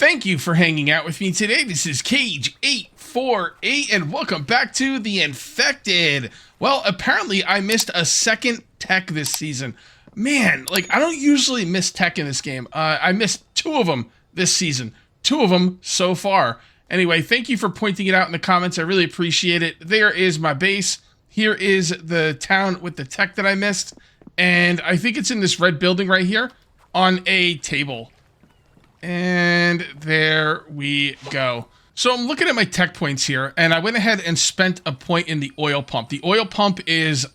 Thank you for hanging out with me today. This is Cage848, and welcome back to The Infected. Well, apparently I missed a second tech this season. Man, like, I don't usually miss tech in this game. I missed 2 of them this season. 2 of them so far. Anyway, thank you for pointing it out in the comments. I really appreciate it. There is my base. Here is the town with the tech that I missed. And I think it's in this red building right here on a table. And there we go. So I'm looking at my tech points here, and I went ahead and spent a point in the oil pump. The oil pump is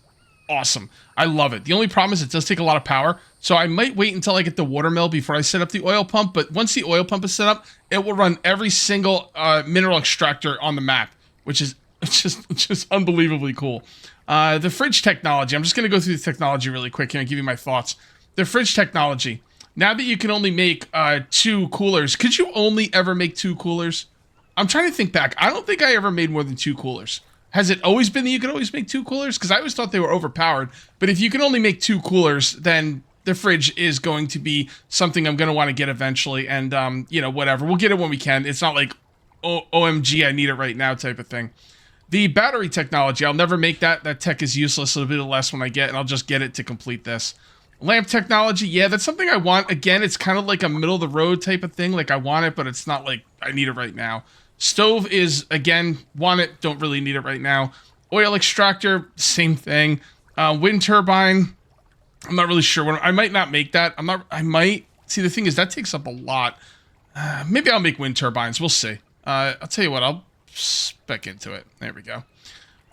awesome. I love it. The only problem is it does take a lot of power, so I might wait until I get the watermill before I set up the oil pump, but once the oil pump is set up, it will run every single mineral extractor on the map, which is just unbelievably cool. The fridge technology, I'm just going to go through the technology really quick here and give you my thoughts. The fridge technology. Now that you can only make 2 coolers, could you only ever make 2 coolers? I'm trying to think back. I don't think I ever made more than 2 coolers. Has it always been that you could always make 2 coolers? Because I always thought they were overpowered. But if you can only make 2 coolers, then the fridge is going to be something I'm going to want to get eventually. And, you know, whatever. We'll get it when we can. It's not like, OMG, I need it right now type of thing. The battery technology, I'll never make that. That tech is useless. It'll be the less when I get, and I'll just get it to complete this. Lamp technology, yeah, that's something I want. Again, it's kind of like a middle-of-the-road type of thing. Like, I want it, but it's not like I need it right now. Stove is, again, want it, don't really need it right now. Oil extractor, same thing. Wind turbine, I'm not really sure. I might not make that. I might. See, the thing is, that takes up a lot. Maybe I'll make wind turbines. We'll see. I'll tell you what, I'll spec into it. There we go.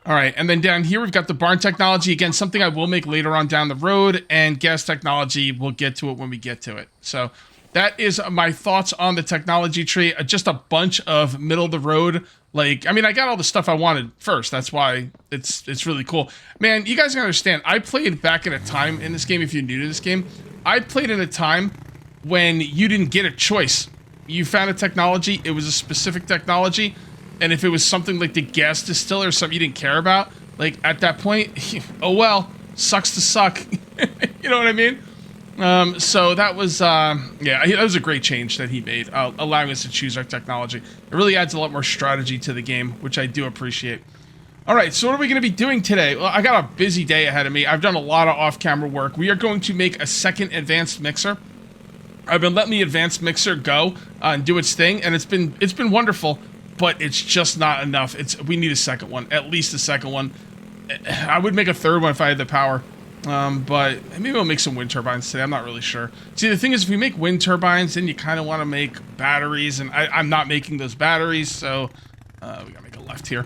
All right, and then down here, we've got the barn technology. Again, something I will make later on down the road, and gas technology, we'll get to it when we get to it. So that is my thoughts on the technology tree. Just a bunch of middle-of-the-road, like, I mean, I got all the stuff I wanted first. That's why it's really cool. Man, you guys can understand, I played back at a time in this game, if you're new to this game, I played in a time when you didn't get a choice. You found a technology, it was a specific technology, and if it was something like the gas distiller or something you didn't care about, like, at that point, oh well, sucks to suck. You know what I mean? So that was, yeah, that was a great change that he made, allowing us to choose our technology. It really adds a lot more strategy to the game, which I do appreciate. All right, so what are we going to be doing today? Well, I got a busy day ahead of me. I've done a lot of off-camera work. We are going to make a second advanced mixer. I've been letting the advanced mixer go and do its thing, and it's been wonderful. But it's just not enough. We need a second one, at least a second one. I would make a third one if I had the power. But maybe we'll make some wind turbines today. I'm not really sure. See, the thing is, if we make wind turbines, then you kind of want to make batteries, and I'm not making those batteries, so we gotta make a left here.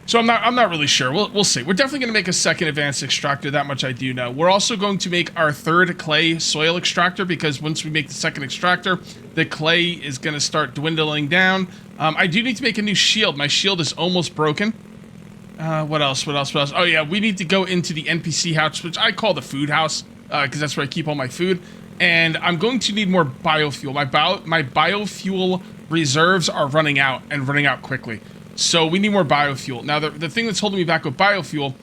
So I'm not really sure. We'll see. We're definitely gonna make a second advanced extractor. That much I do know. We're also going to make our third clay soil extractor, because once we make the second extractor, the clay is gonna start dwindling down. I do need to make a new shield. My shield is almost broken. What else? Oh yeah, we need to go into the NPC house, which I call the food house, because that's where I keep all my food. And I'm going to need more biofuel. My biofuel reserves are running out, and running out quickly. So we need more biofuel. Now, the thing that's holding me back with biofuel,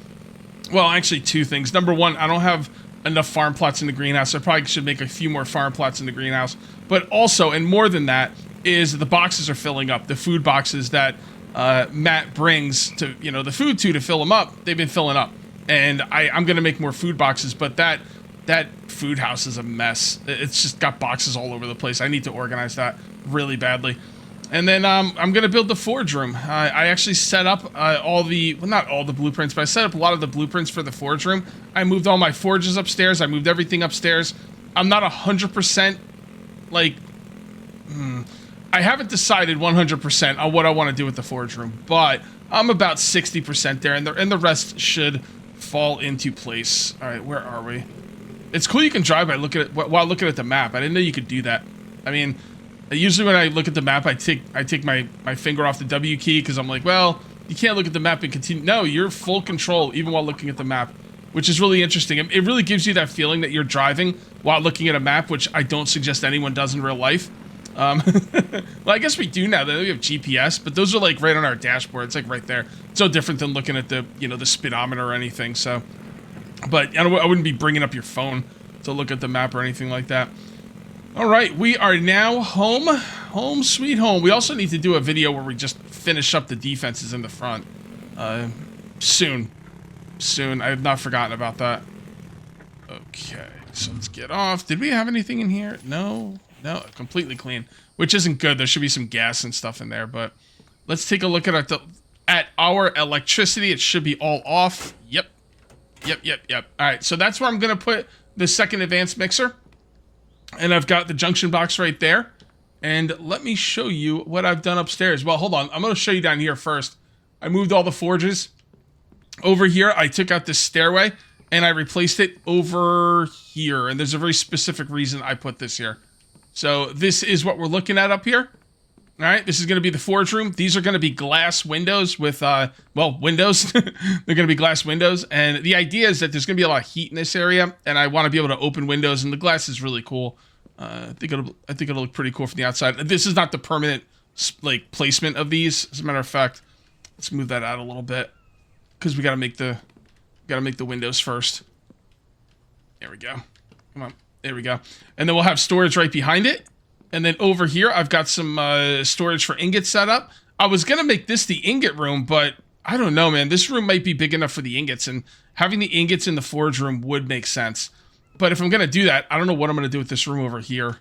well, actually 2 things. Number 1, I don't have enough farm plots in the greenhouse. I probably should make a few more farm plots in the greenhouse. But also, and more than that, is the boxes are filling up. The food boxes that Matt brings to, you know, the food to fill them up, they've been filling up. And I'm going to make more food boxes, but that food house is a mess. It's just got boxes all over the place. I need to organize that really badly. And then I'm going to build the forge room. I actually set up well, not all the blueprints, but I set up a lot of the blueprints for the forge room. I moved all my forges upstairs. I moved everything upstairs. I'm not 100%, like, I haven't decided 100% on what I want to do with the forge room, but I'm about 60% there, and the rest should fall into place. All right, where are we? It's cool you can drive by while looking at the map. I didn't know you could do that. I mean, usually when I look at the map, I take my finger off the W key, because I'm like, well, you can't look at the map and continue. No, you're full control even while looking at the map, which is really interesting. It really gives you that feeling that you're driving while looking at a map, which I don't suggest anyone does in real life. Well, I guess we do now that we have GPS, but those are like right on our dashboard. It's like right there. It's no different than looking at the, you know, the speedometer or anything. So, but I wouldn't be bringing up your phone to look at the map or anything like that. All right, we are now home. Home sweet home. We also need to do a video where we just finish up the defenses in the front. Soon. Soon. I have not forgotten about that. Okay, so let's get off. Did we have anything in here? No. No, completely clean. Which isn't good. There should be some gas and stuff in there, but let's take a look at our electricity. It should be all off. Yep. All right, so that's where I'm going to put the second advanced mixer. And I've got the junction box right there. And let me show you what I've done upstairs. Well, hold on. I'm going to show you down here first. I moved all the forges. Over here, I took out this stairway, and I replaced it over here. And there's a very specific reason I put this here. So this is what we're looking at up here. All right, this is going to be the forge room. These are going to be glass windows with, well, windows. They're going to be glass windows. And the idea is that there's going to be a lot of heat in this area, and I want to be able to open windows, and the glass is really cool. I think it'll look pretty cool from the outside. This is not the permanent, like, placement of these. As a matter of fact, let's move that out a little bit, because we got to make the windows first. There we go. Come on. There we go. And then we'll have storage right behind it. And then over here, I've got some storage for ingots set up. I was going to make this the ingot room, but I don't know, man. This room might be big enough for the ingots, and having the ingots in the forge room would make sense. But if I'm going to do that, I don't know what I'm going to do with this room over here.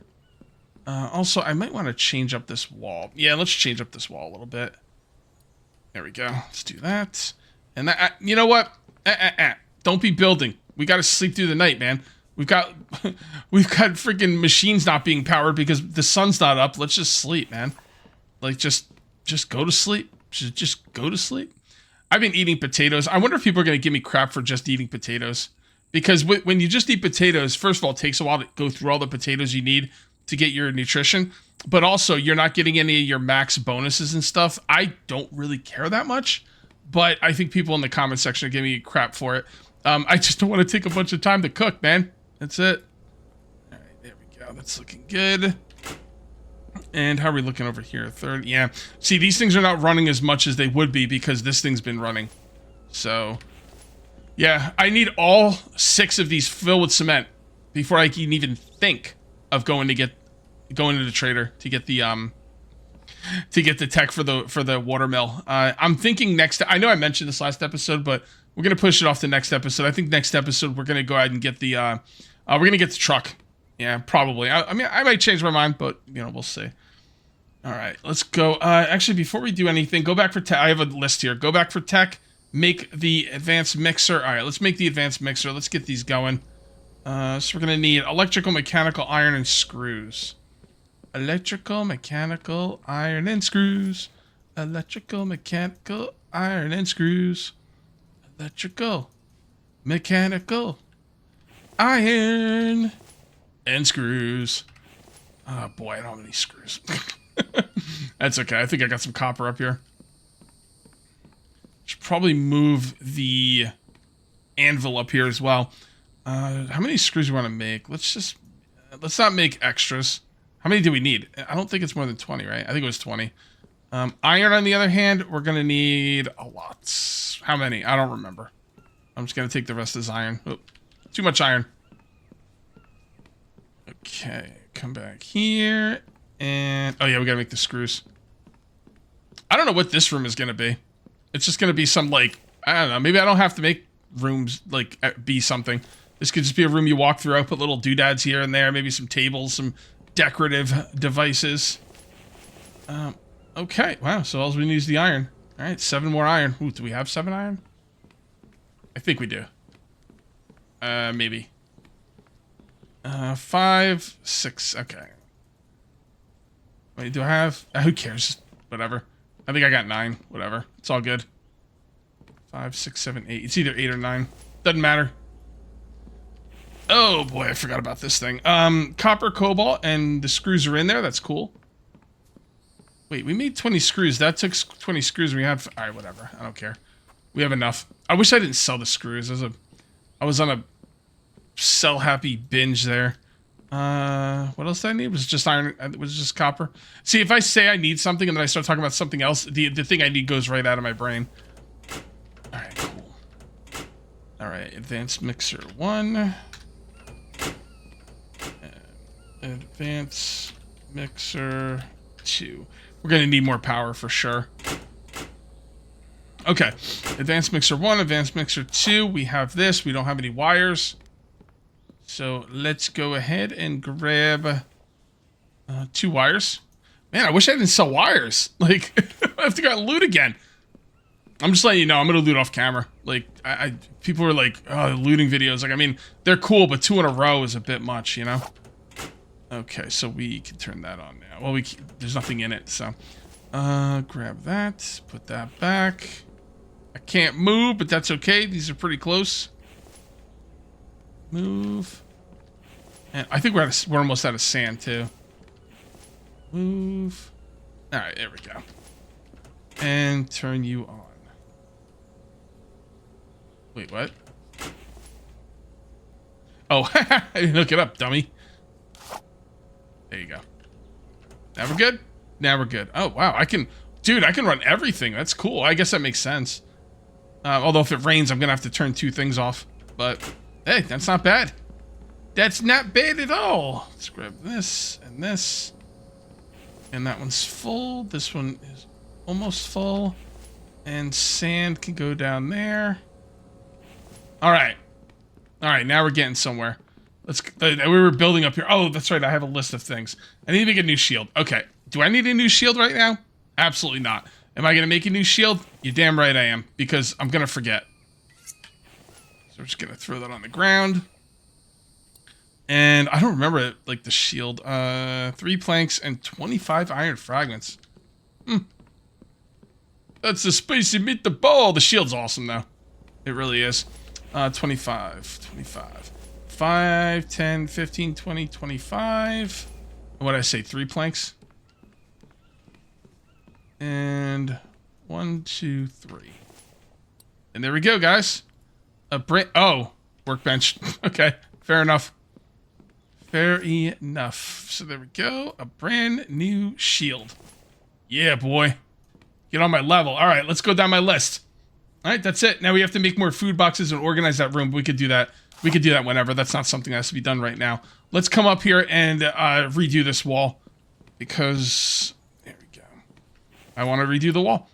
Also, I might want to change up this wall. Yeah, let's change up this wall a little bit. There we go. Let's do that. And that, you know what? Don't be building. We got to sleep through the night, man. We've got freaking machines not being powered because the sun's not up. Let's just sleep, man. Like, just go to sleep. Just go to sleep. I've been eating potatoes. I wonder if people are going to give me crap for just eating potatoes. Because when you just eat potatoes, first of all, it takes a while to go through all the potatoes you need to get your nutrition. But also, you're not getting any of your max bonuses and stuff. I don't really care that much. But I think people in the comment section are giving me crap for it. I just don't want to take a bunch of time to cook, man. That's it. All right, there we go. That's looking good. And how are we looking over here? Third, yeah. See, these things are not running as much as they would be because this thing's been running. So, yeah, I need all 6 of these filled with cement before I can even think of going to the trader to get the tech for the watermill. I'm thinking I know I mentioned this last episode, but we're gonna push it off to next episode. I think next episode we're gonna go ahead and get we're gonna get the truck. Yeah, probably. I mean, I might change my mind, but you know, we'll see. All right, let's go. Actually, before we do anything, go back for tech. I have a list here. Go back for tech. Make the advanced mixer. All right, let's make the advanced mixer. Let's get these going. So we're gonna need electrical, mechanical, iron, and screws. Electrical, mechanical, iron, and screws. Electrical, mechanical, iron, and screws. Electrical, mechanical, iron, and screws. Oh boy, I don't have any screws. That's okay. I think I got some copper up here. Should probably move the anvil up here as well. How many screws do we want to make? Let's not make extras. How many do we need? I don't think it's more than 20, right? I think it was 20. Iron, on the other hand, we're going to need a lot. How many? I don't remember. I'm just going to take the rest of this iron. Oh, too much iron. Okay, come back here. And, oh yeah, we got to make the screws. I don't know what this room is going to be. It's just going to be some, like, I don't know. Maybe I don't have to make rooms, like, be something. This could just be a room you walk through. I put little doodads here and there. Maybe some tables, some decorative devices. Okay, wow, so all we need is the iron. All right, 7 more iron. Ooh, do we have 7 iron? I think we do. Maybe. 5, 6, okay. Wait, do I have... who cares? Whatever. I think I got 9. Whatever. It's all good. 5, 6, 7, 8. It's either 8 or 9. Doesn't matter. Oh, boy, I forgot about this thing. Copper, cobalt, and the screws are in there. That's cool. Wait, we made 20 screws. That took 20 screws. We had... all right, whatever. I don't care. We have enough. I wish I didn't sell the screws. I was on a sell-happy binge there. What else did I need? It was just iron. It was just copper. See, if I say I need something and then I start talking about something else, the thing I need goes right out of my brain. All right, cool. All right, advanced mixer 1. Advanced mixer 2. We're going to need more power for sure. Okay. Advanced mixer 1, advanced mixer 2. We have this. We don't have any wires. So let's go ahead and grab 2 wires. Man, I wish I didn't sell wires. Like, I have to go out and loot again. I'm just letting you know, I'm going to loot off camera. Like, people are like, oh, looting videos. Like, I mean, they're cool, but 2 in a row is a bit much, you know? Okay, so we can turn that on now. Well, there's nothing in it, so. Grab that. Put that back. I can't move, but that's okay. These are pretty close. Move. And I think we're almost out of sand, too. Move. All right, there we go. And turn you on. Wait, what? Oh, I didn't look it up, dummy. There you go. Now we're good? Now we're good. Oh, wow. Dude, I can run everything. That's cool. I guess that makes sense. Although if it rains, I'm going to have to turn 2 things off. But, hey, that's not bad. That's not bad at all. Let's grab this and this. And that one's full. This one is almost full. And sand can go down there. All right. All right, now we're getting somewhere. We were building up here. Oh, that's right. I have a list of things. I need to make a new shield. Okay. Do I need a new shield right now? Absolutely not. Am I going to make a new shield? You're damn right I am, because I'm going to forget. So we're just going to throw that on the ground. And I don't remember it, like the shield. 3 planks and 25 iron fragments. That's a spicy meatball. The shield's awesome, though. It really is. 25. 5, 10, 15, 20, 25. What did I say? 3 planks? And 1, 2, 3. And there we go, guys. Oh, workbench. Okay, fair enough. Fair enough. So there we go. A brand new shield. Yeah, boy. Get on my level. All right, let's go down my list. All right, that's it. Now we have to make more food boxes and organize that room. We could do that. We could do that whenever. That's not something that has to be done right now. Let's come up here and redo this wall. Because, there we go. I want to redo the wall.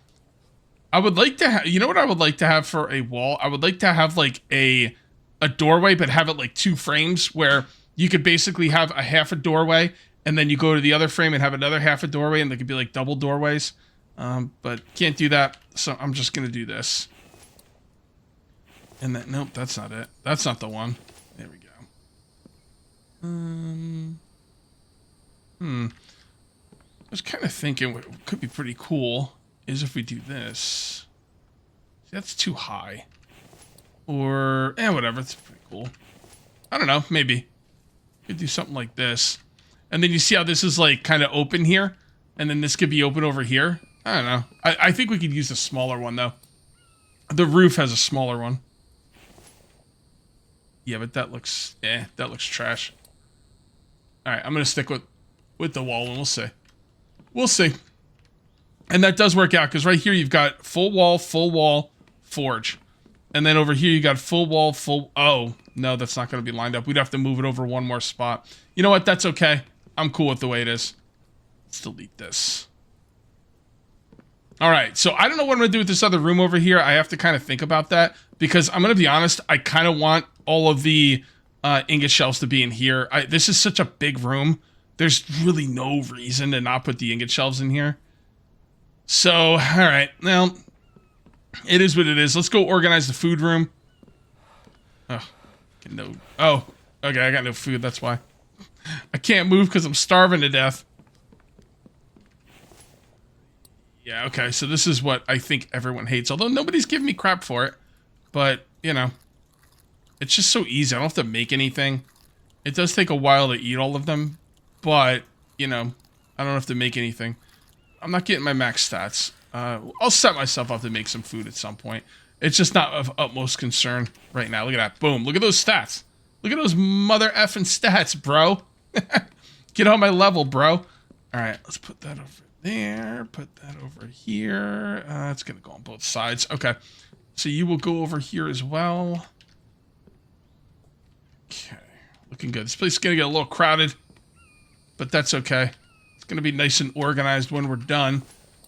I would like to have, you know what I would like to have for a wall? I would like to have like a doorway, but have it like 2 frames where you could basically have a half a doorway and then you go to the other frame and have another half a doorway and they could be like double doorways. But can't do that. So I'm just going to do this. And nope, that's not it. That's not the one. There we go. I was kind of thinking what could be pretty cool is if we do this. See, that's too high. Or, whatever. It's pretty cool. I don't know. Maybe. Could do something like this. And then you see how this is like kind of open here? And then this could be open over here? I don't know. I think we could use a smaller one, though. The roof has a smaller one. Yeah, but that looks trash. Alright, I'm going to stick with the wall and we'll see. We'll see. And that does work out, because right here you've got full wall, forge. And then over here you got full wall, oh, no, that's not going to be lined up. We'd have to move it over one more spot. You know what? That's okay. I'm cool with the way it is. Let's delete this. Alright, so I don't know what I'm going to do with this other room over here. I have to kind of think about that, because I'm going to be honest, I kind of want all of the ingot shelves to be in here. This is such a big room. There's really no reason to not put the ingot shelves in here. So, alright, well, it is what it is. Let's go organize the food room. Oh, okay, I got no food, that's why. I can't move because I'm starving to death. Yeah, okay, so this is what I think everyone hates, although nobody's giving me crap for it. But, you know, it's just so easy. I don't have to make anything. It does take a while to eat all of them, but, you know, I don't have to make anything. I'm not getting my max stats. I'll set myself up to make some food at some point. It's just not of utmost concern right now. Look at that. Boom. Look at those stats. Look at those mother effing stats, bro. Get on my level, bro. All right, let's put that over there. Put that over here. It's going to go on both sides. Okay. So you will go over here as well. Okay. Looking good. This place is going to get a little crowded. but that's okay. It's going to be nice and organized when we're done.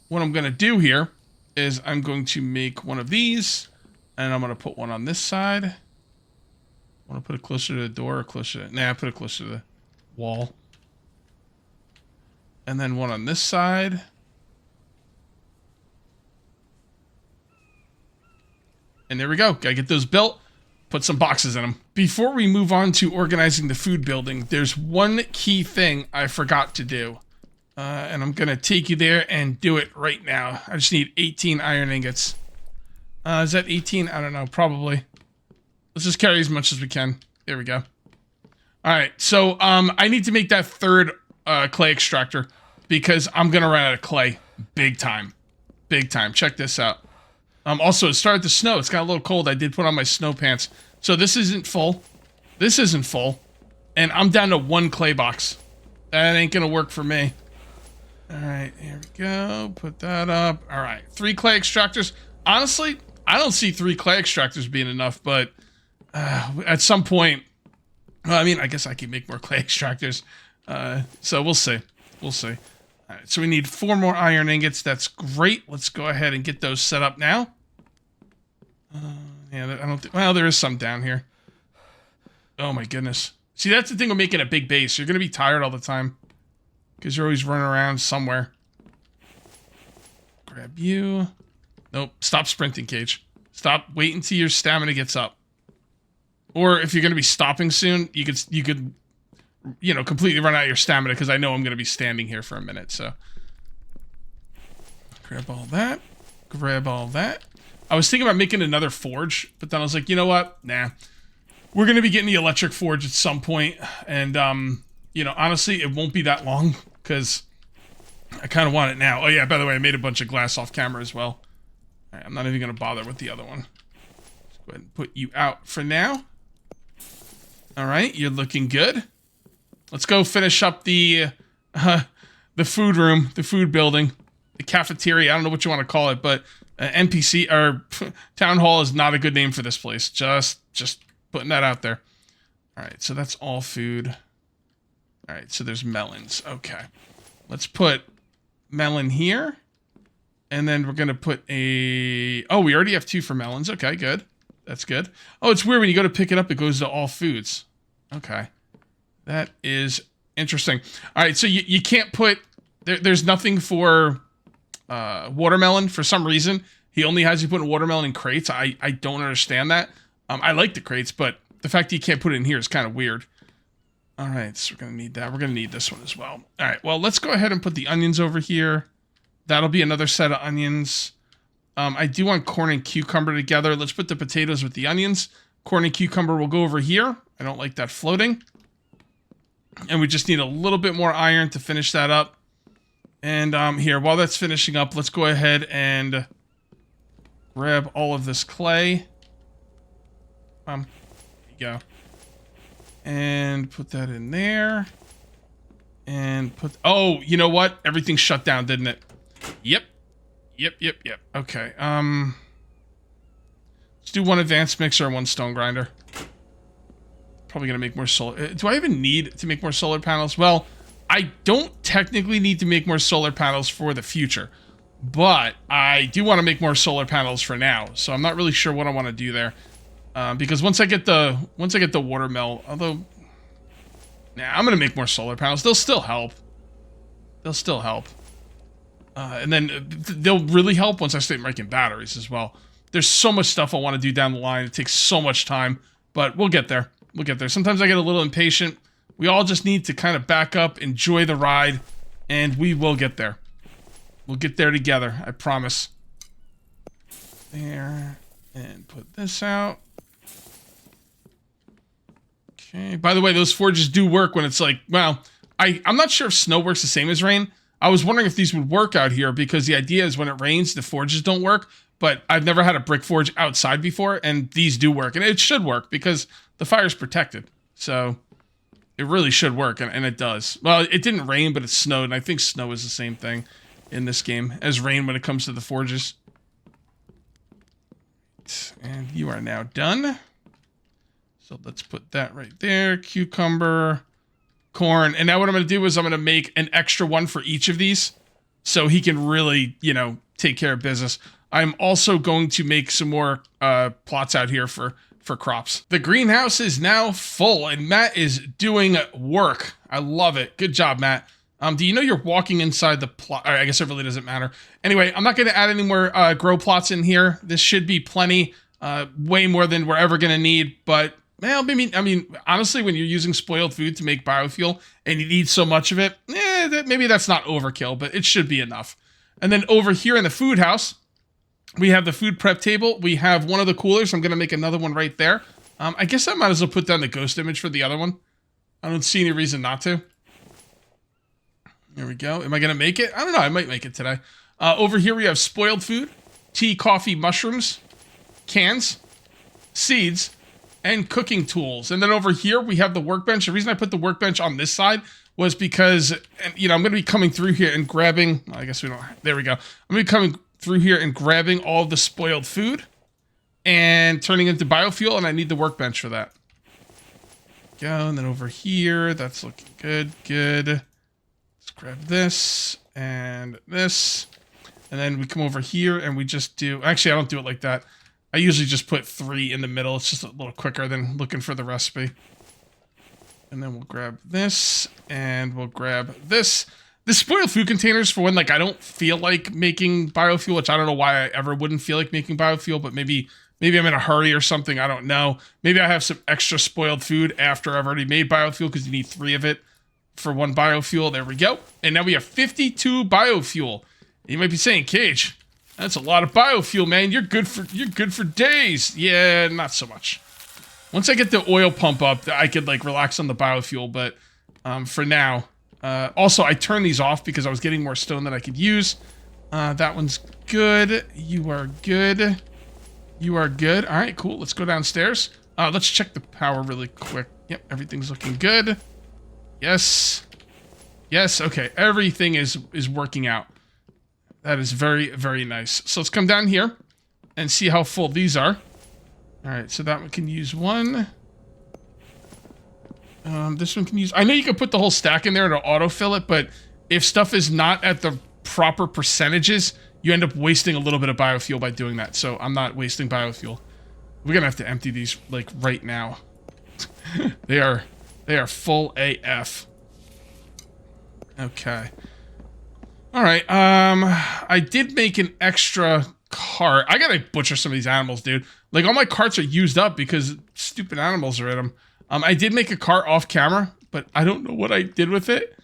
What I'm going to do here is I'm going to make one of these, and I'm going to put one on this side. I want to put it closer to the door or closer to... Nah, put it closer to the wall. And then one on this side. And there we go. Gotta get those built. Put some boxes in them. Before we move on to organizing the food building, there's one key thing I forgot to do. And I'm gonna take you there and do it right now. I just need 18 iron ingots. Is that 18? I don't know. Probably. Let's just carry as much as we can. There we go. Alright, so I need to make that third clay extractor because I'm gonna run out of clay. Big time. Big time. Check this out. Also, it started to snow. It's got a little cold. I did put on my snow pants. So this isn't full. This isn't full. And I'm down to 1 clay box. That ain't gonna work for me. Alright, here we go. Put that up. Alright, 3 clay extractors. Honestly, I don't see 3 clay extractors being enough, but at some point... Well, I mean, I guess I can make more clay extractors. So we'll see. We'll see. All right, so we need 4 more iron ingots. That's great. Let's go ahead and get those set up now. Yeah, I don't think... Well, there is some down here. Oh, my goodness. See, that's the thing with making a big base. You're going to be tired all the time. Because you're always running around somewhere. Grab you. Nope. Stop sprinting, Cage. Stop. Wait until your stamina gets up. Or if you're going to be stopping soon, you could, you know, completely run out of your stamina because I know I'm going to be standing here for a minute, so. Grab all that. Grab all that. I was thinking about making another forge, but then I was like, you know what? Nah. We're going to be getting the electric forge at some point, and, you know, honestly, it won't be that long because I kind of want it now. Oh, yeah, by the way, I made a bunch of glass off camera as well. All right, I'm not even going to bother with the other one. Let's go ahead and put you out for now. All right, you're looking good. Let's go finish up the food room, the food building, the cafeteria. I don't know what you want to call it, but NPC or town hall is not a good name for this place. Just putting that out there. All right, so that's all food. All right, so there's melons. Okay, let's put melon here, and then we're gonna put a. Oh, we already have 2 for melons. Okay, good. That's good. Oh, it's weird when you go to pick it up, it goes to all foods. Okay. That is interesting. All right, so you can't put... There's nothing for watermelon for some reason. He only has you put watermelon in crates. I don't understand that. I like the crates, but the fact that you can't put it in here is kind of weird. All right, so we're going to need that. We're going to need this one as well. All right, well, let's go ahead and put the onions over here. That'll be another set of onions. I do want corn and cucumber together. Let's put the potatoes with the onions. Corn and cucumber will go over here. I don't like that floating. And we just need a little bit more iron to finish that up. And here, while that's finishing up, let's go ahead and grab all of this clay. There you go. And put that in there. And put... Oh, you know what? Everything shut down, didn't it? Yep. Yep. Okay, let's do 1 advanced mixer and 1 stone grinder. Probably gonna make more solar... Do I even need to make more solar panels? Well, I don't technically need to make more solar panels for the future, but I do want to make more solar panels for now, so I'm not really sure what I want to do there. Because once I get the water mill, although... Nah, I'm gonna make more solar panels. They'll still help. And then they'll really help once I start making batteries as well. There's so much stuff I want to do down the line. It takes so much time, but we'll get there. Sometimes I get a little impatient. We all just need to kind of back up, enjoy the ride, and we will get there. We'll get there together, I promise. There, and put this out. Okay, by the way, those forges do work when it's like, well, I'm not sure if snow works the same as rain. I was wondering if these would work out here because the idea is when it rains, the forges don't work. But I've never had a brick forge outside before, and these do work. And it should work because the fire's protected. So it really should work, and it does. Well, it didn't rain, but it snowed, and I think snow is the same thing in this game as rain when it comes to the forges. And you are now done. So let's put that right there. Cucumber. corn. And now what I'm going to do is I'm going to make an extra one for each of these so he can really, you know, take care of business. I'm also going to make some more plots out here for crops. The greenhouse is now full and Matt is doing work. I love it. Good job, Matt. Do you know you're walking inside the plot? I guess it really doesn't matter. Anyway, I'm not going to add any more grow plots in here. This should be plenty, way more than we're ever going to need. But, well, I mean, honestly, when you're using spoiled food to make biofuel and you need so much of it, maybe that's not overkill, but it should be enough. And then over here in the food house, we have the food prep table. We have one of the coolers. I'm going to make another one right there. I guess I might as well put down the ghost image for the other one. I don't see any reason not to. There we go. Am I going to make it? I don't know. I might make it today. Over here we have spoiled food, tea, coffee, mushrooms, cans, seeds, and cooking tools. And then over here we have the workbench. The reason I put the workbench on this side was because, you know, I'm going to be coming through here and grabbing, I guess we don't, there we go. I'm going to be coming through here and grabbing all of the spoiled food and turning it into biofuel, and I need the workbench for that. Go, and then over here, that's looking good, good. Grab this and this, and then we come over here and we just do, actually I don't do it like that. I usually just put 3 in the middle. It's just a little quicker than looking for the recipe. And then we'll grab this and we'll grab this. The spoiled food containers for when, like, I don't feel like making biofuel, which I don't know why I ever wouldn't feel like making biofuel, but maybe I'm in a hurry or something. I don't know. Maybe I have some extra spoiled food after I've already made biofuel because you need 3 of it for 1 biofuel. There we go. And now we have 52 biofuel. You might be saying, Cage, that's a lot of biofuel, man. You're good for days. Yeah, not so much. Once I get the oil pump up, I could like relax on the biofuel, but for now. Also, I turned these off because I was getting more stone that I could use. That one's good. You are good. You are good. All right, cool. Let's go downstairs. Let's check the power really quick. Yep, everything's looking good. Yes. Yes, okay. Everything is working out. That is very, very nice. So let's come down here and see how full these are. All right, so that one can use 1. This one can use... I know you can put the whole stack in there to autofill it, but if stuff is not at the proper percentages, you end up wasting a little bit of biofuel by doing that. So I'm not wasting biofuel. We're going to have to empty these, like, right now. They are full AF. Okay. All right. I did make an extra cart. I gotta butcher some of these animals, dude. Like, all my carts are used up because stupid animals are in them. I did make a cart off camera, but I don't know what I did with it.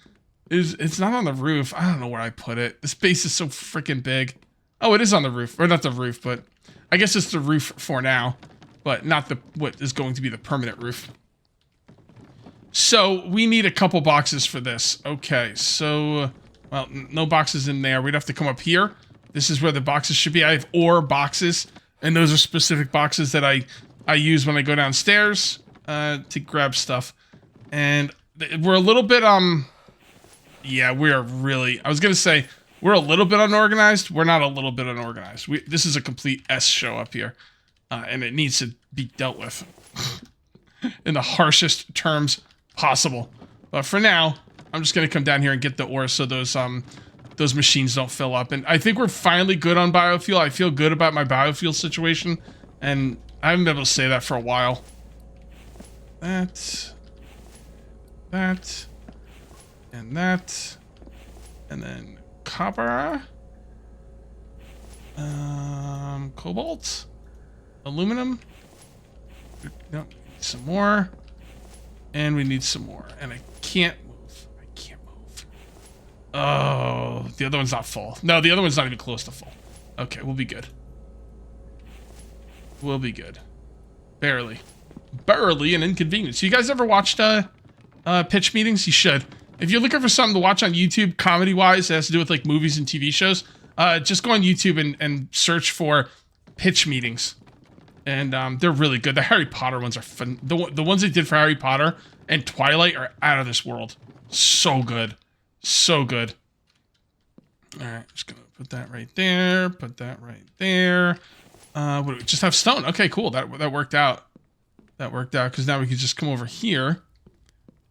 It's not on the roof. I don't know where I put it. This base is so freaking big. Oh, it is on the roof. Or not the roof, but I guess it's the roof for now. But not what is going to be the permanent roof. So, we need a couple boxes for this. Okay, so... Well, no boxes in there. We'd have to come up here. This is where the boxes should be. I have ore boxes, and those are specific boxes that I use when I go downstairs to grab stuff. And we're a little bit, yeah, we are really... I was going to say, we're a little bit unorganized. We're not a little bit unorganized. This is a complete S show up here, and it needs to be dealt with in the harshest terms possible. But for now... I'm just going to come down here and get the ore so those machines don't fill up. And I think we're finally good on biofuel. I feel good about my biofuel situation. And I haven't been able to say that for a while. That. And that. And then copper. Cobalt. Aluminum. No, some more. And we need some more. And I can't... Oh, the other one's not full. No, the other one's not even close to full. Okay, we'll be good. We'll be good. Barely. Barely an inconvenience. You guys ever watched pitch meetings? You should. If you're looking for something to watch on YouTube, comedy-wise, that has to do with like movies and TV shows, just go on YouTube and search for pitch meetings. And they're really good. The Harry Potter ones are fun. The ones they did for Harry Potter and Twilight are out of this world. So good. So good. All right, just gonna put that right there. Put that right there. What do we just have stone? Okay, cool. That worked out. That worked out because now we can just come over here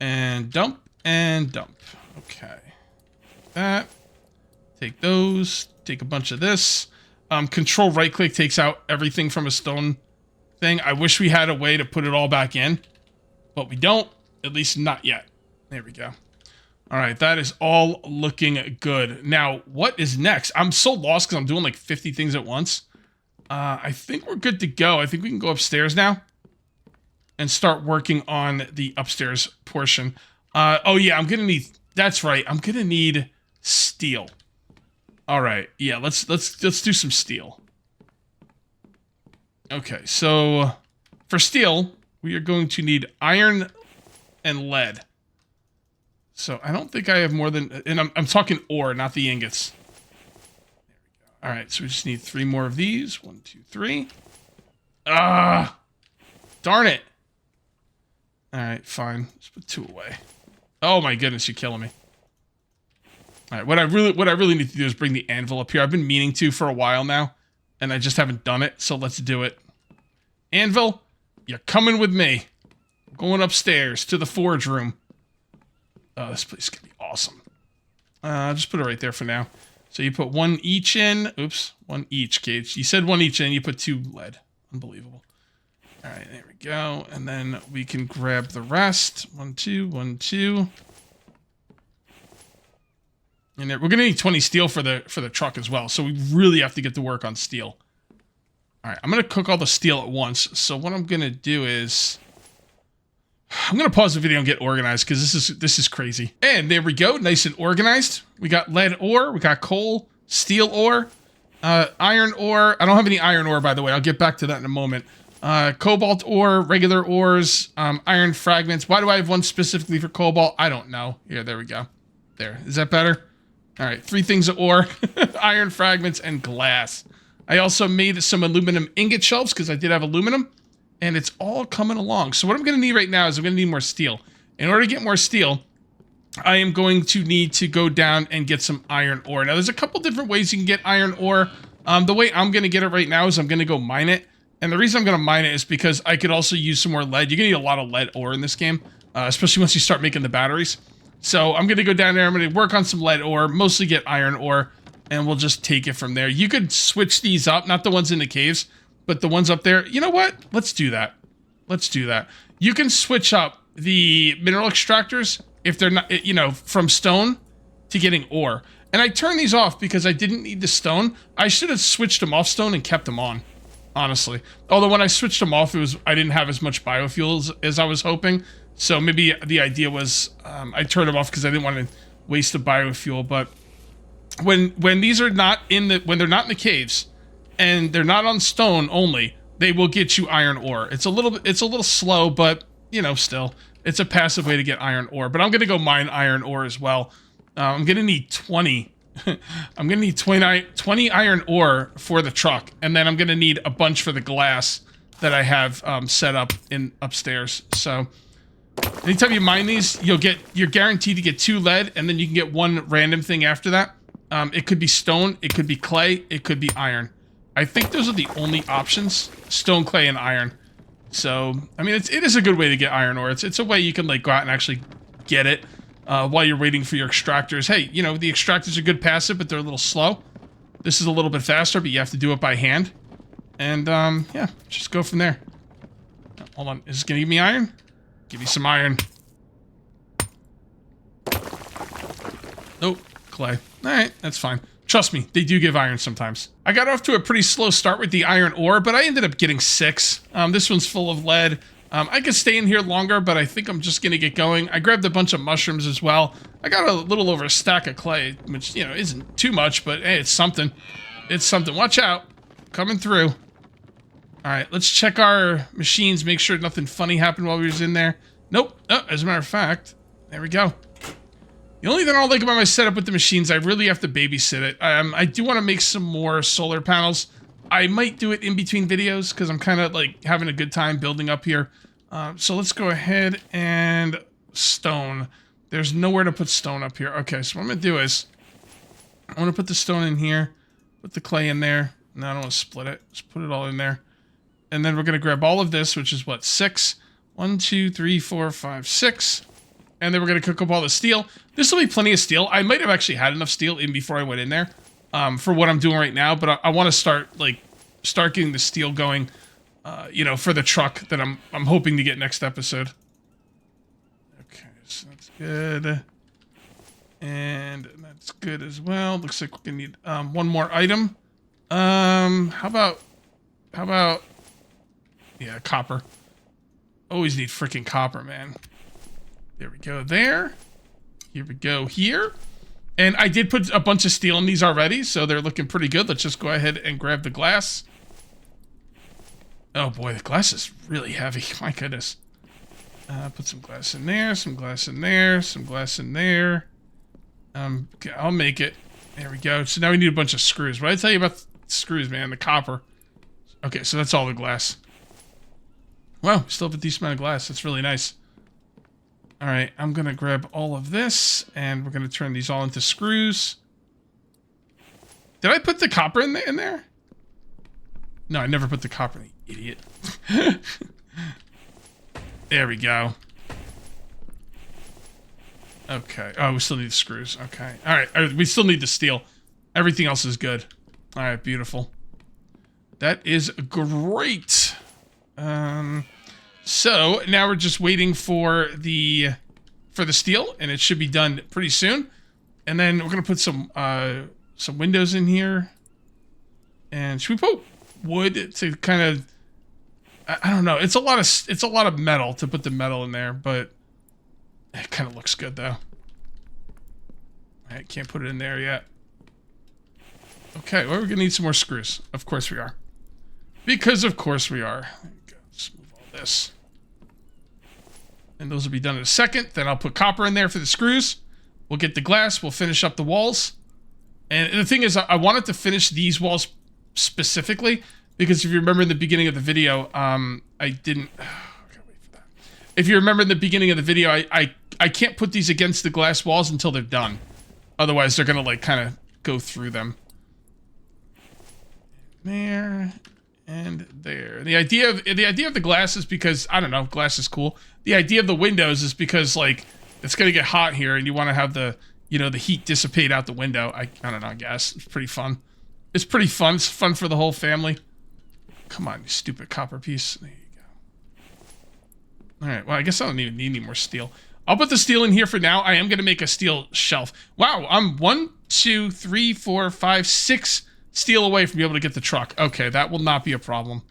and dump and dump. Okay. That. Take those. Take a bunch of this. Control right click takes out everything from a stone thing. I wish we had a way to put it all back in, but we don't. At least not yet. There we go. All right, that is all looking good. Now, what is next? I'm so lost because I'm doing like 50 things at once. I think we're good to go. I think we can go upstairs now and start working on the upstairs portion. Oh yeah, I'm gonna need. That's right. I'm gonna need steel. All right. Yeah, let's do some steel. Okay, so for steel, we are going to need iron and lead. So I don't think I have more than, and I'm talking ore, not the ingots. There we go. All right, so we just need 3 more of these. 1, 2, 3. Ah, darn it. All right, fine. Let's put 2 away. Oh my goodness, you're killing me. All right, what I really need to do is bring the anvil up here. I've been meaning to for a while now, and I just haven't done it. So let's do it. Anvil, you're coming with me. Going upstairs to the forge room. Oh, this place is gonna be awesome. Just put it right there for now. So you put 1 each in. Oops, 1 each, Cage. You said 1 each in. You put 2 lead. Unbelievable. All right, there we go. And then we can grab the rest. 1, 2, 1, 2. And we're gonna need 20 steel for the truck as well. So we really have to get to work on steel. All right, I'm gonna cook all the steel at once. So what I'm gonna do is, I'm gonna pause the video and get organized because this is crazy. And there we go, nice and organized. We got lead ore, we got coal, steel ore, iron ore. I don't have any iron ore, by the way. I'll get back to that in a moment. Cobalt ore, regular ores, iron fragments. Why do I have one specifically for cobalt? I don't know. Here, there we go. There, is that better? All right, 3 things of ore, iron fragments, and glass. I also made some aluminum ingot shelves because I did have aluminum, and it's all coming along. So what I'm going to need right now is I'm going to need more steel. In order to get more steel, I am going to need to go down and get some iron ore. Now, there's a couple different ways you can get iron ore. The way I'm going to get it right now is I'm going to go mine it. And the reason I'm going to mine it is because I could also use some more lead. You're going to need a lot of lead ore in this game, especially once you start making the batteries. So I'm going to go down there, I'm going to work on some lead ore, mostly get iron ore, and we'll just take it from there. You could switch these up, not the ones in the caves, but the ones up there. You know what? Let's do that. Let's do that. You can switch up the mineral extractors if they're not, you know, from stone to getting ore. And I turned these off because I didn't need the stone. I should have switched them off stone and kept them on, honestly. Although when I switched them off, I didn't have as much biofuels as I was hoping. So maybe the idea was I turned them off because I didn't want to waste the biofuel. But when these are not when they're not in the caves and they're not on stone only, they will get you iron ore. It's a little slow, but you know, still it's a passive way to get iron ore. But I'm gonna go mine iron ore as well. I'm gonna need 20. I'm gonna need 20 iron ore for the truck, and then I'm gonna need a bunch for the glass that I have set up in upstairs. So anytime you mine these, you're guaranteed to get 2 lead, and then you can get 1 random thing after that. It could be stone, it could be clay, it could be iron. I think those are the only options: stone, clay, and iron. So, I mean, it is a good way to get iron ore. It's a way you can like go out and actually get it while you're waiting for your extractors. Hey, you know, the extractors are good passive, but they're a little slow. This is a little bit faster, but you have to do it by hand. And yeah, just go from there. Hold on, is this gonna give me iron? Give me some iron. Nope, clay. Alright, that's fine. Trust me, they do give iron sometimes. I got off to a pretty slow start with the iron ore, but I ended up getting 6. This one's full of lead. I could stay in here longer, but I think I'm just gonna get going. I grabbed a bunch of mushrooms as well. I got a little over a stack of clay, which, you know, isn't too much, but hey, it's something. It's something. Watch out. Coming through. Alright, let's check our machines, make sure nothing funny happened while we was in there. Nope. Oh, as a matter of fact, there we go. The only thing I don't like about my setup with the machines, I really have to babysit it. I do want to make some more solar panels. I might do it in between videos because I'm kind of like having a good time building up here. So let's go ahead and stone. There's nowhere to put stone up here. Okay, so what I'm going to do is I want to put the stone in here, put the clay in there. No, I don't want to split it. Just put it all in there. And then we're going to grab all of this, which is what, 6? 1, 2, 3, 4, 5, 6. And then we're going to cook up all the steel. This will be plenty of steel. I might have actually had enough steel in before I went in there for what I'm doing right now. But I want to start getting the steel going, you know, for the truck that I'm hoping to get next episode. Okay, so that's good. And that's good as well. Looks like we're going to need one more item. How about, yeah, copper. Always need freaking copper, man. There we go there. Here we go here. And I did put a bunch of steel in these already, so they're looking pretty good. Let's just go ahead and grab the glass. Oh boy, the glass is really heavy. My goodness. Put some glass in there, some glass in there, some glass in there. Okay, I'll make it. There we go. So now we need a bunch of screws. What did I tell you about the screws, man? The copper. Okay, so that's all the glass. Wow, we still have a decent amount of glass. That's really nice. All right, I'm going to grab all of this, and we're going to turn these all into screws. Did I put the copper in there? No, I never put the copper in, idiot. There we go. Okay. Oh, we still need the screws. Okay. All right, we still need the steel. Everything else is good. All right, beautiful. That is great. So now we're just waiting for the steel, and it should be done pretty soon. And then we're gonna put some windows in here. And should we put wood to kind of? I don't know. It's a lot of metal to put the metal in there, but it kind of looks good though. I can't put it in there yet. Okay, well, we're gonna need some more screws. Of course we are, because of course we are. Let's move all this. And those will be done in a second. Then I'll put copper in there for the screws. We'll get the glass. We'll finish up the walls. And the thing is, I wanted to finish these walls specifically because if you remember in the beginning of the video, I didn't... Okay, wait for that. If you remember in the beginning of the video, I can't put these against the glass walls until they're done. Otherwise, they're going to like kind of go through them. There... And there. The idea of the glass is because, I don't know, glass is cool. The idea of the windows is because, like, it's going to get hot here and you want to have the, you know, the heat dissipate out the window. I don't know, I guess. It's pretty fun. It's pretty fun. It's fun for the whole family. Come on, you stupid copper piece. There you go. All right, well, I guess I don't even need any more steel. I'll put the steel in here for now. I am going to make a steel shelf. Wow, I'm 1, 2, 3, 4, 5, 6... steel away from being able to get the truck. Okay, that will not be a problem.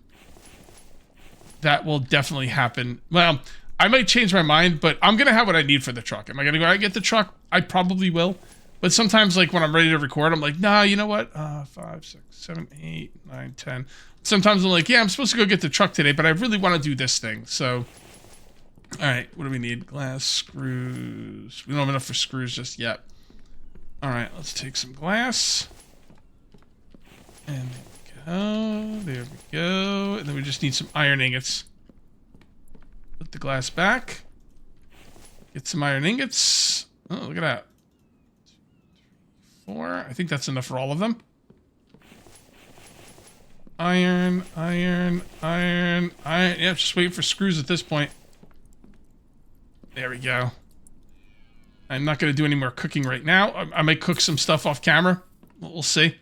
That will definitely happen. Well, I might change my mind, but I'm going to have what I need for the truck. Am I going to go out and get the truck? I probably will. But sometimes, like, when I'm ready to record, I'm like, nah, you know what? 5, 6, 7, 8, 9, 10. Sometimes I'm like, yeah, I'm supposed to go get the truck today, but I really want to do this thing. So, all right, what do we need? Glass, screws. We don't have enough for screws just yet. All right, let's take some glass. And there we go. And then we just need some iron ingots. Put the glass back. Get some iron ingots. Oh, look at that. 2, 3, 4. I think that's enough for all of them. Iron, iron, iron, iron. Yeah, just waiting for screws at this point. There we go. I'm not going to do any more cooking right now. I might cook some stuff off camera. We'll see.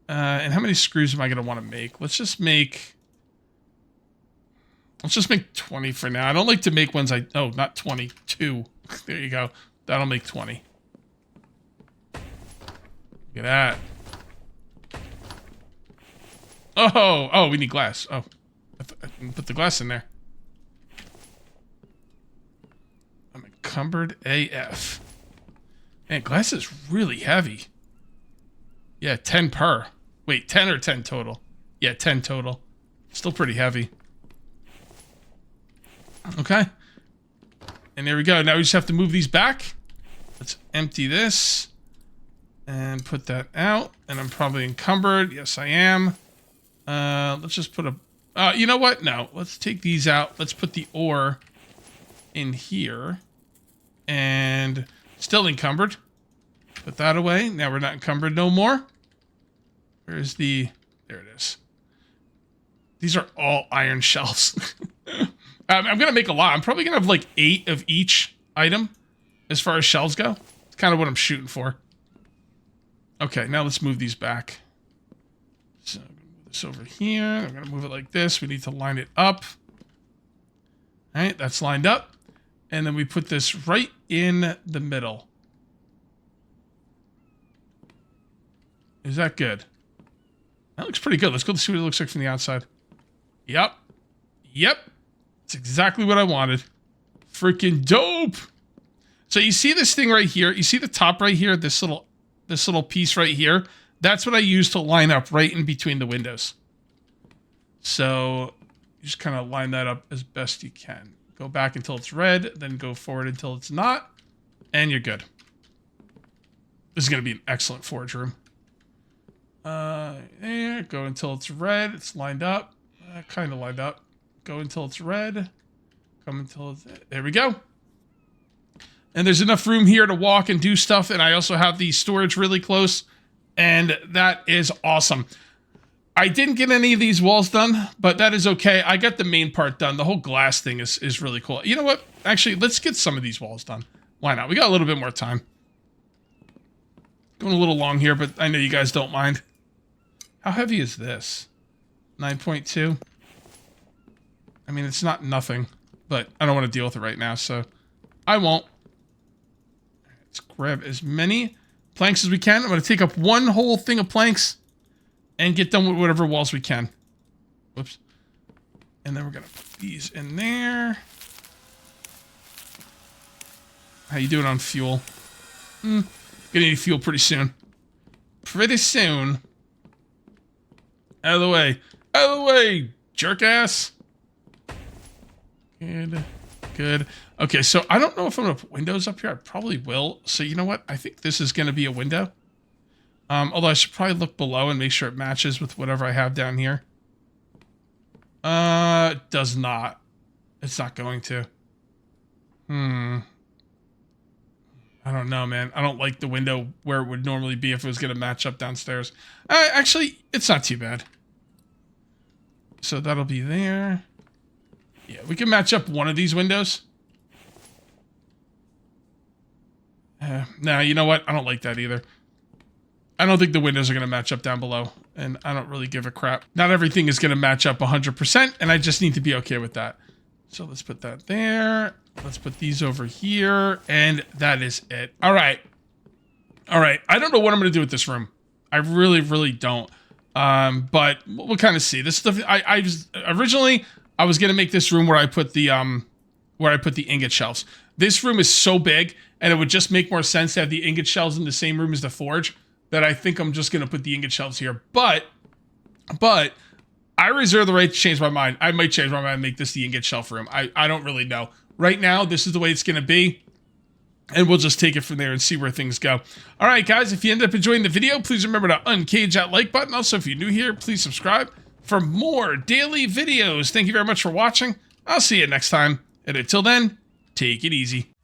And how many screws am I going to want to make? Let's just make 20 for now. I don't like to make ones oh, not 22. There you go. That'll make 20. Look at that. Oh, we need glass. Oh, I didn't put the glass in there. I'm encumbered AF. Man, glass is really heavy. Yeah, 10 per. Wait, 10 or 10 total? Yeah, 10 total. Still pretty heavy. Okay. And there we go. Now we just have to move these back. Let's empty this. And put that out. And I'm probably encumbered. Yes, I am. Let's just put a... you know what? No. Let's take these out. Let's put the ore in here. And still encumbered. Put that away. Now we're not encumbered no more. Where's the... There it is. These are all iron shelves. I'm going to make a lot. I'm probably going to have like 8 of each item. as far as shelves go. It's kind of what I'm shooting for. Okay, now let's move these back. So I'm going to move this over here. I'm going to move it like this. We need to line it up. All right, that's lined up. And then we put this right in the middle. Is that good? That looks pretty good. Let's go see what it looks like from the outside. Yep. Yep. It's exactly what I wanted. Freaking dope. So you see this thing right here? You see the top right here? This little piece right here? That's what I use to line up right in between the windows. So you just kind of line that up as best you can. Go back until it's red, then go forward until it's not, and you're good. This is going to be an excellent forge room. There, go until it's red. It's lined up. Kind of lined up. Go until it's red. Come until it's... There we go. And there's enough room here to walk and do stuff, and I also have the storage really close, and that is awesome. I didn't get any of these walls done, but that is okay. I got the main part done. The whole glass thing is really cool. You know what? Actually, let's get some of these walls done. Why not? We got a little bit more time. Going a little long here, but I know you guys don't mind. How heavy is this? 9.2? I mean, it's not nothing, but I don't want to deal with it right now, so I won't. Let's grab as many planks as we can. I'm going to take up one whole thing of planks and get done with whatever walls we can. Whoops. And then we're going to put these in there. How you doing on fuel? Gonna need fuel pretty soon. Pretty soon. Out of the way. Out of the way, jerk ass. Good. Good. Okay, so I don't know if I'm going to put windows up here. I probably will. So you know what? I think this is going to be a window. Although I should probably look below and make sure it matches with whatever I have down here. It does not. It's not going to. I don't know, man. I don't like the window where it would normally be if it was going to match up downstairs. Actually, it's not too bad. So that'll be there. Yeah, we can match up one of these windows. Nah, you know what? I don't like that either. I don't think the windows are going to match up down below, and I don't really give a crap. Not everything is going to match up 100%, and I just need to be okay with that. So let's put that there. Let's put these over here, and that is it. All right. All right. I don't know what I'm going to do with this room. I really, really don't. But we'll kind of see. This stuff. Originally I was going to make this room where I put the ingot shelves. This room is so big, and it would just make more sense to have the ingot shelves in the same room as the forge, that I think I'm just going to put the ingot shelves here. But I reserve the right to change my mind. I might change my mind and make this the ingot shelf room. I don't really know. Right now, this is the way it's going to be. And we'll just take it from there and see where things go. All right, guys, if you end up enjoying the video, please remember to uncage that like button. Also, if you're new here, please subscribe for more daily videos. Thank you very much for watching. I'll see you next time. And until then, take it easy.